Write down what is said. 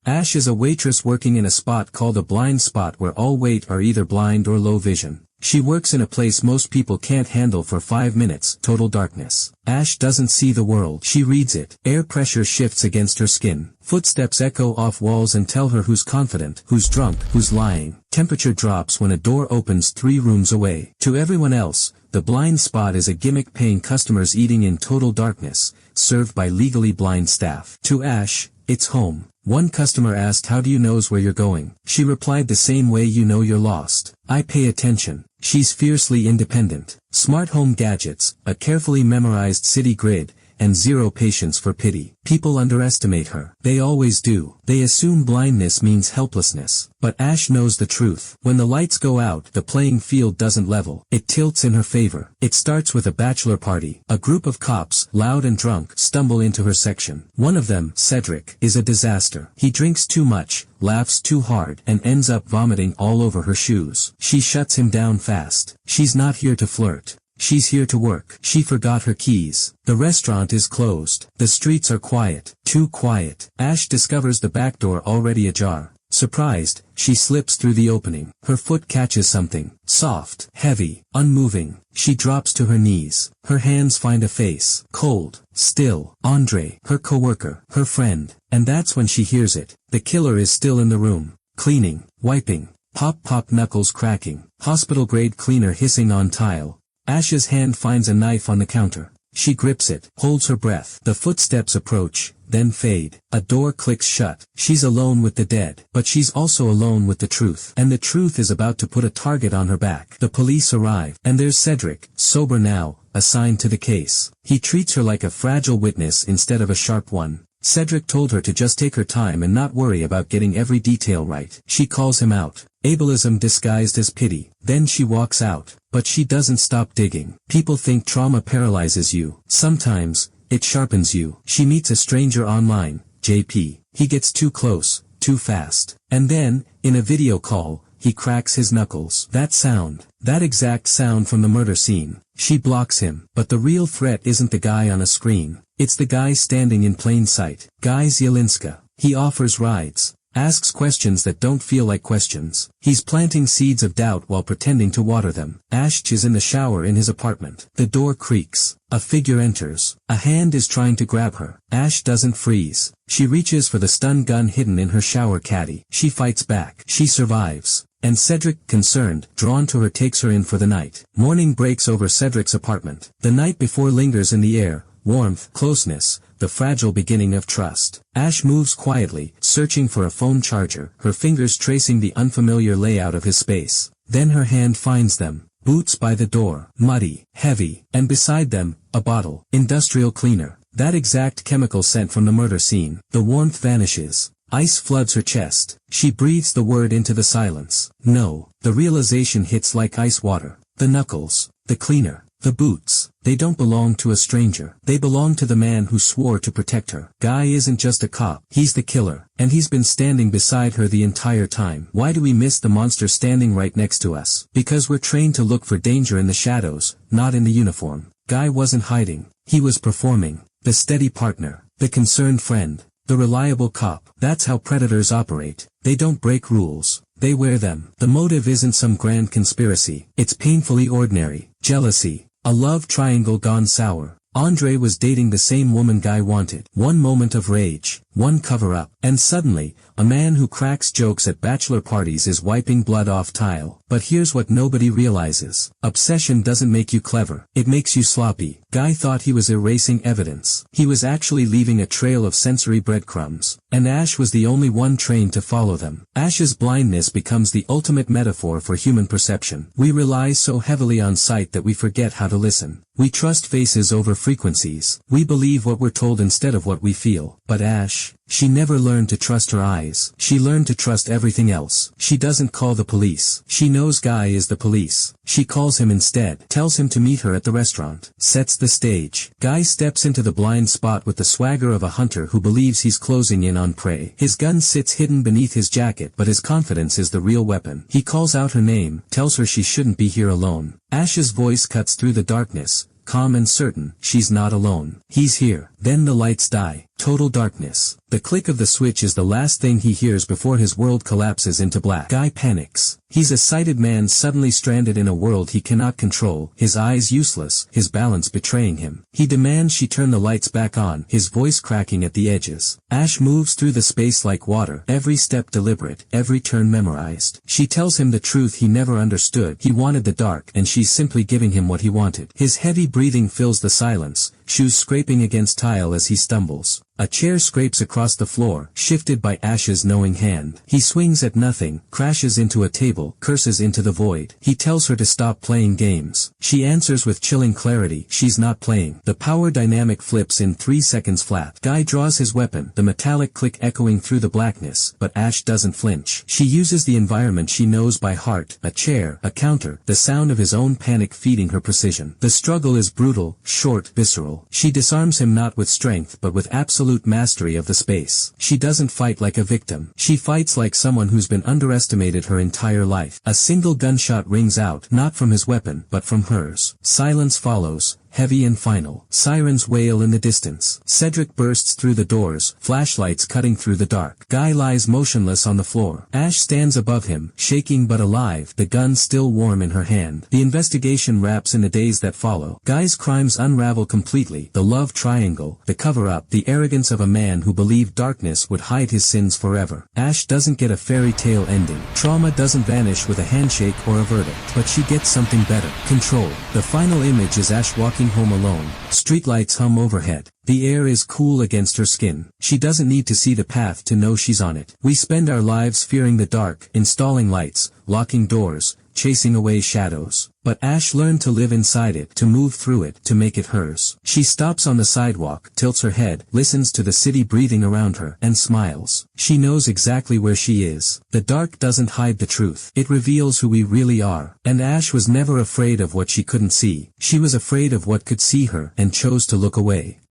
Ash is a waitress working in a spot called a blind spot where all wait are either blind or low vision. She works in a place most people can't handle for 5 minutes, total darkness. Ash doesn't see the world. She reads it. Air pressure shifts against her skin. Footsteps echo off walls and tell her who's confident, who's drunk, who's lying. Temperature drops when a door opens 3 rooms away. To everyone else, the blind spot is a gimmick paying customers eating in total darkness, served by legally blind staff. To Ash, it's home. One customer asked, "How do you knows where you're going?" She replied, "The same way you know you're lost. I pay attention." She's fiercely independent. Smart home gadgets, a carefully memorized city grid, and zero patience for pity. People underestimate her. They always do. They assume blindness means helplessness. But Ash knows the truth. When the lights go out, the playing field doesn't level. It tilts in her favor. It starts with a bachelor party. A group of cops, loud and drunk, stumble into her section. One of them, Cedric, is a disaster. He drinks too much, laughs too hard, and ends up vomiting all over her shoes. She shuts him down fast. She's not here to flirt. She's here to work. She forgot her keys. The restaurant is closed. The streets are quiet. Too quiet. Ash discovers the back door already ajar. Surprised, she slips through the opening. Her foot catches something. Soft, heavy, unmoving. She drops to her knees. Her hands find a face. Cold, still. Andre, her coworker, her friend. And that's when she hears it. The killer is still in the room. Cleaning, wiping. Pop pop, knuckles cracking. Hospital-grade cleaner hissing on tile. Ash's hand finds a knife on the counter. She grips it, holds her breath. The footsteps approach, then fade. A door clicks shut. She's alone with the dead. But she's also alone with the truth. And the truth is about to put a target on her back. The police arrive. And there's Cedric, sober now, assigned to the case. He treats her like a fragile witness instead of a sharp one. Cedric told her to just take her time and not worry about getting every detail right. She calls him out. Ableism disguised as pity. Then she walks out. But she doesn't stop digging. People think trauma paralyzes you. Sometimes, it sharpens you. She meets a stranger online, JP. He gets too close, too fast. And then, in a video call, he cracks his knuckles. That exact sound from the murder scene. She blocks him. But the real threat isn't the guy on a screen. It's the guy standing in plain sight. Guy Zielinska. He offers rides. Asks questions that don't feel like questions. He's planting seeds of doubt while pretending to water them. Ash is in the shower in his apartment. The door creaks. A figure enters. A hand is trying to grab her. Ash doesn't freeze. She reaches for the stun gun hidden in her shower caddy. She fights back. She survives. And Cedric, concerned, drawn to her, takes her in for the night. Morning breaks over Cedric's apartment. The night before lingers in the air. Warmth, closeness, the fragile beginning of trust. Ash moves quietly, searching for a phone charger, her fingers tracing the unfamiliar layout of his space. Then her hand finds them. Boots by the door, muddy, heavy, and beside them, a bottle. Industrial cleaner. That exact chemical scent from the murder scene. The warmth vanishes. Ice floods her chest. She breathes the word into the silence. No. The realization hits like ice water. The knuckles. The cleaner. The boots. They don't belong to a stranger. They belong to the man who swore to protect her. Guy isn't just a cop. He's the killer. And he's been standing beside her the entire time. Why do we miss the monster standing right next to us? Because we're trained to look for danger in the shadows, not in the uniform. Guy wasn't hiding. He was performing. The steady partner. The concerned friend. The reliable cop. That's how predators operate. They don't break rules. They wear them. The motive isn't some grand conspiracy. It's painfully ordinary. Jealousy. A love triangle gone sour. Andre was dating the same woman Guy wanted. One moment of rage, one cover-up, and suddenly, a man who cracks jokes at bachelor parties is wiping blood off tile. But here's what nobody realizes. Obsession doesn't make you clever. It makes you sloppy. Guy thought he was erasing evidence. He was actually leaving a trail of sensory breadcrumbs. And Ash was the only one trained to follow them. Ash's blindness becomes the ultimate metaphor for human perception. We rely so heavily on sight that we forget how to listen. We trust faces over frequencies. We believe what we're told instead of what we feel. But Ash, she never learned to trust her eyes. She learned to trust everything else. She doesn't call the police. She knows Guy is the police. She calls him instead, tells him to meet her at the restaurant, sets the stage. Guy steps into the blind spot with the swagger of a hunter who believes he's closing in on prey. His gun sits hidden beneath his jacket, but his confidence is the real weapon. He calls out her name, tells her she shouldn't be here alone. Ash's voice cuts through the darkness, calm and certain. She's not alone. He's here. Then the lights die. Total darkness. The click of the switch is the last thing he hears before his world collapses into black. Guy panics. He's a sighted man suddenly stranded in a world he cannot control, his eyes useless, his balance betraying him. He demands she turn the lights back on, his voice cracking at the edges. Ash moves through the space like water, every step deliberate, every turn memorized. She tells him the truth he never understood. He wanted the dark, and she's simply giving him what he wanted. His heavy breathing fills the silence, shoes scraping against tile as he stumbles. A chair scrapes across the floor, shifted by Ash's knowing hand. He swings at nothing, crashes into a table, curses into the void. He tells her to stop playing games. She answers with chilling clarity, she's not playing. The power dynamic flips in 3 seconds flat. Guy draws his weapon, the metallic click echoing through the blackness, but Ash doesn't flinch. She uses the environment she knows by heart, a chair, a counter, the sound of his own panic feeding her precision. The struggle is brutal, short, visceral. She disarms him not with strength but with absolute mastery of the space. She doesn't fight like a victim. She fights like someone who's been underestimated her entire life. A single gunshot rings out, not from his weapon, but from hers. Silence follows, heavy and final. Sirens wail in the distance. Cedric bursts through the doors, flashlights cutting through the dark. Guy lies motionless on the floor. Ash stands above him, shaking but alive, the gun still warm in her hand. The investigation wraps in the days that follow. Guy's crimes unravel completely. The love triangle, the cover-up, the arrogance of a man who believed darkness would hide his sins forever. Ash doesn't get a fairy tale ending. Trauma doesn't vanish with a handshake or a verdict. But she gets something better. Control. The final image is Ash walking home alone. Streetlights hum overhead. The air is cool against her skin. She doesn't need to see the path to know she's on it. We spend our lives fearing the dark, installing lights, locking doors, chasing away shadows. But Ash learned to live inside it, to move through it, to make it hers. She stops on the sidewalk, tilts her head, listens to the city breathing around her, and smiles. She knows exactly where she is. The dark doesn't hide the truth. It reveals who we really are. And Ash was never afraid of what she couldn't see. She was afraid of what could see her, and chose to look away.